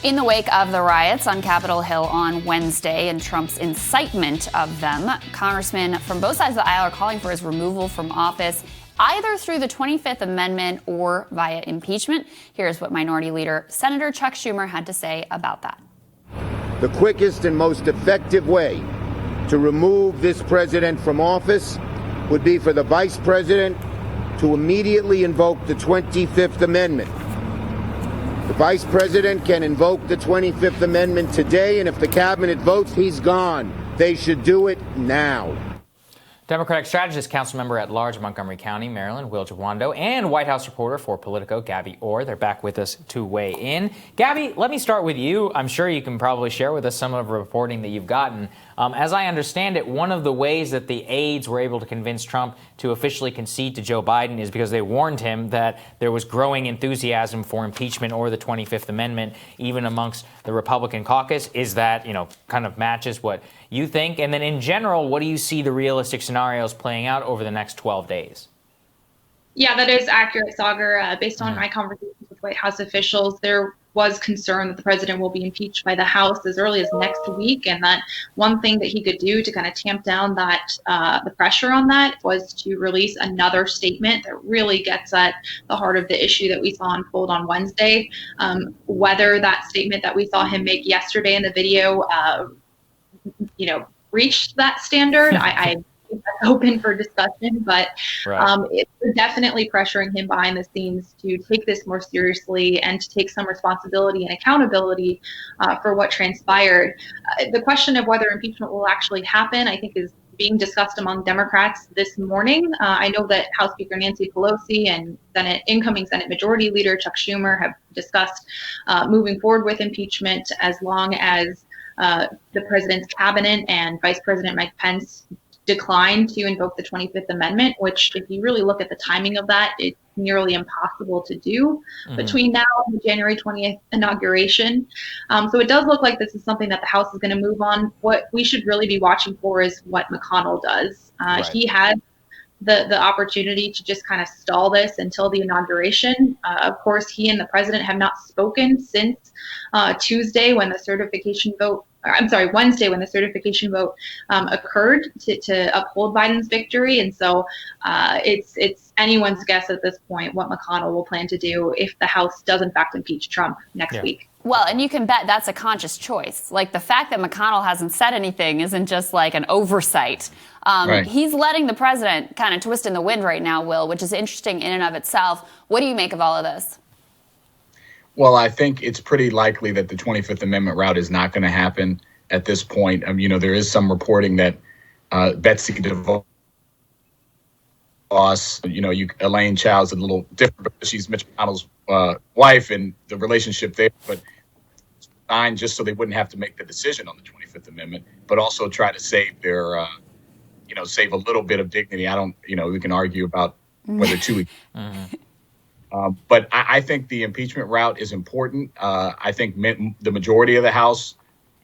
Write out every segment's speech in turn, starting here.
In the wake of the riots on Capitol Hill on Wednesday and Trump's incitement of them, congressmen from both sides of the aisle are calling for his removal from office, either through the 25th Amendment or via impeachment. Here's what Minority Leader Senator Chuck Schumer had to say about that. The quickest and most effective way to remove this president from office would be for the vice president to immediately invoke the 25th Amendment. The vice president can invoke the 25th Amendment today, and if the cabinet votes, he's gone. They should do it now. Democratic strategist, council member at large Montgomery County, Maryland, Will Jawando, and White House reporter for Politico, Gabby Orr. They're back with us to weigh in. Gabby, let me start with you. I'm sure you can probably share with us some of the reporting that you've gotten. As I understand it, one of the ways that the aides were able to convince Trump to officially concede to Joe Biden is because they warned him that there was growing enthusiasm for impeachment or the 25th Amendment, even amongst the Republican caucus. Is that, kind of matches what you think? And then in general, what do you see the realistic scenarios playing out over the next 12 days? Yeah, that is accurate, Sagar. Based on my conversations with White House officials, there was concern that the president will be impeached by the House as early as next week, and that one thing that he could do to kind of tamp down that the pressure on that was to release another statement that really gets at the heart of the issue that we saw unfold on Wednesday. Whether that statement that we saw him make yesterday in the video, reached that standard, I think that's open for discussion, but it's definitely pressuring him behind the scenes to take this more seriously and to take some responsibility and accountability for what transpired. The question of whether impeachment will actually happen, I think, is being discussed among Democrats this morning. I know that House Speaker Nancy Pelosi and incoming Senate Majority Leader Chuck Schumer have discussed moving forward with impeachment as long as the president's cabinet and Vice President Mike Pence declined to invoke the 25th Amendment, which, if you really look at the timing of that, it's nearly impossible to do between now and the January 20th inauguration. So it does look like this is something that the House is going to move on. What we should really be watching for is what McConnell does. He had the opportunity to just kind of stall this until the inauguration. Of course, he and the president have not spoken since Wednesday when the certification vote occurred to uphold Biden's victory. And so it's anyone's guess at this point what McConnell will plan to do if the House does in fact impeach Trump next week. Well, and you can bet that's a conscious choice. Like, the fact that McConnell hasn't said anything isn't just like an oversight. He's letting the president kind of twist in the wind right now, Will, which is interesting in and of itself. What do you make of all of this? Well, I think it's pretty likely that the 25th Amendment route is not going to happen at this point. There is some reporting that Betsy DeVos, Elaine Child's a little different because she's Mitch McConnell's wife and the relationship there, but signed just so they wouldn't have to make the decision on the 25th Amendment, but also try to save their, save a little bit of dignity. We can argue about whether 2 weeks. But I think the impeachment route is important. I think the majority of the House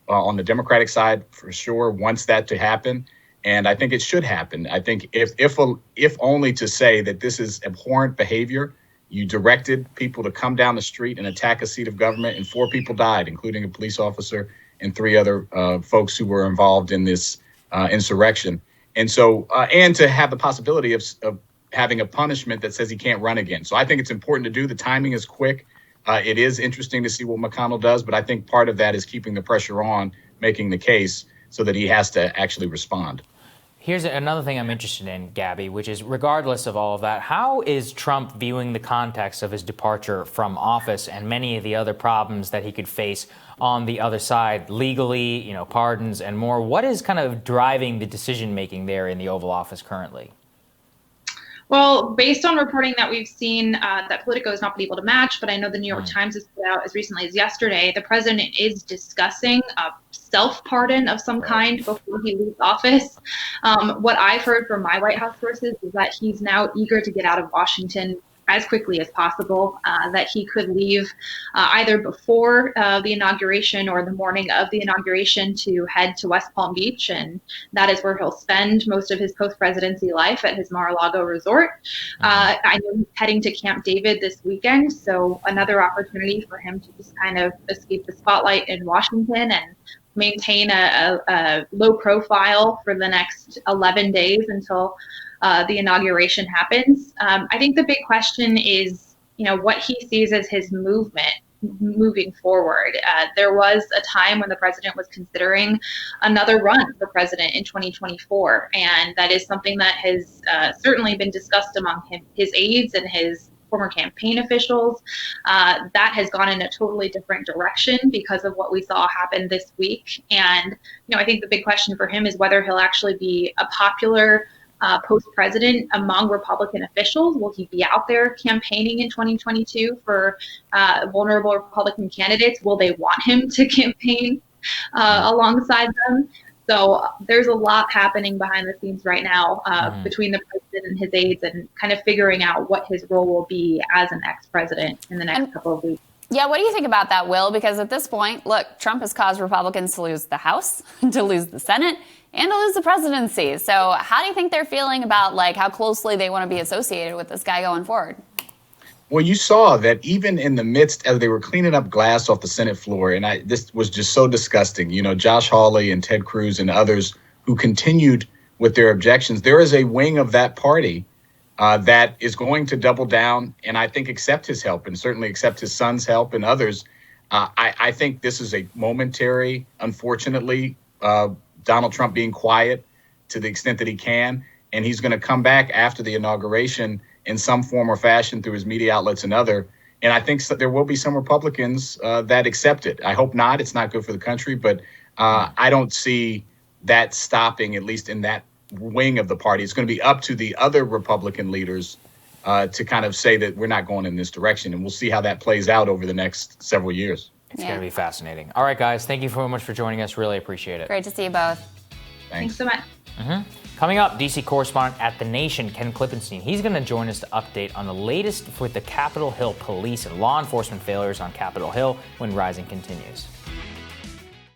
on the Democratic side, for sure, wants that to happen. And I think it should happen. I think if only to say that this is abhorrent behavior. You directed people to come down the street and attack a seat of government, and 4 people died, including a police officer and 3 other folks who were involved in this insurrection. And so, and to have the possibility of having a punishment that says he can't run again. So I think it's important to do. The timing is quick. It is interesting to see what McConnell does, but I think part of that is keeping the pressure on, making the case so that he has to actually respond. Here's another thing I'm interested in, Gabby, which is, regardless of all of that, how is Trump viewing the context of his departure from office and many of the other problems that he could face on the other side, legally, pardons and more? What is kind of driving the decision-making there in the Oval Office currently? Well, based on reporting that we've seen that Politico has not been able to match, but I know the New York Times has put out as recently as yesterday, the president is discussing a self-pardon of some kind before he leaves office. What I've heard from my White House sources is that he's now eager to get out of Washington as quickly as possible, that he could leave either before the inauguration or the morning of the inauguration to head to West Palm Beach. And that is where he'll spend most of his post-presidency life, at his Mar-a-Lago resort. I know he's heading to Camp David this weekend, so another opportunity for him to just kind of escape the spotlight in Washington and maintain a low profile for the next 11 days until the inauguration happens. I think the big question is, what he sees as his movement moving forward. There was a time when the president was considering another run for president in 2024, and that is something that has certainly been discussed among his aides and his former campaign officials. That has gone in a totally different direction because of what we saw happen this week. And, I think the big question for him is whether he'll actually be a popular post-president among Republican officials. Will he be out there campaigning in 2022 for vulnerable Republican candidates? Will they want him to campaign alongside them? So there's a lot happening behind the scenes right now between the president and his aides, and kind of figuring out what his role will be as an ex-president in the next couple of weeks. Yeah, what do you think about that, Will? Because at this point, look, Trump has caused Republicans to lose the House, to lose the Senate, and to lose the presidency. So how do you think they're feeling about how closely they want to be associated with this guy going forward? Well, you saw that even in the midst, as they were cleaning up glass off the Senate floor, and this was just so disgusting, Josh Hawley and Ted Cruz and others who continued with their objections. There is a wing of that party that is going to double down and I think accept his help, and certainly accept his son's help and others. I think this is a momentary, unfortunately, Donald Trump being quiet to the extent that he can, and he's going to come back after the inauguration in some form or fashion through his media outlets and other. And I think there will be some Republicans that accept it. I hope not. It's not good for the country, but I don't see that stopping, at least in that wing of the party. It's going to be up to the other Republican leaders to kind of say that we're not going in this direction. And we'll see how that plays out over the next several years. It's going to be fascinating. All right, guys, thank you so much for joining us. Really appreciate it. Great to see you both. Thanks so much. Coming up, D.C. correspondent at The Nation, Ken Klippenstein. He's going to join us to update on the latest with the Capitol Hill police and law enforcement failures on Capitol Hill when Rising continues.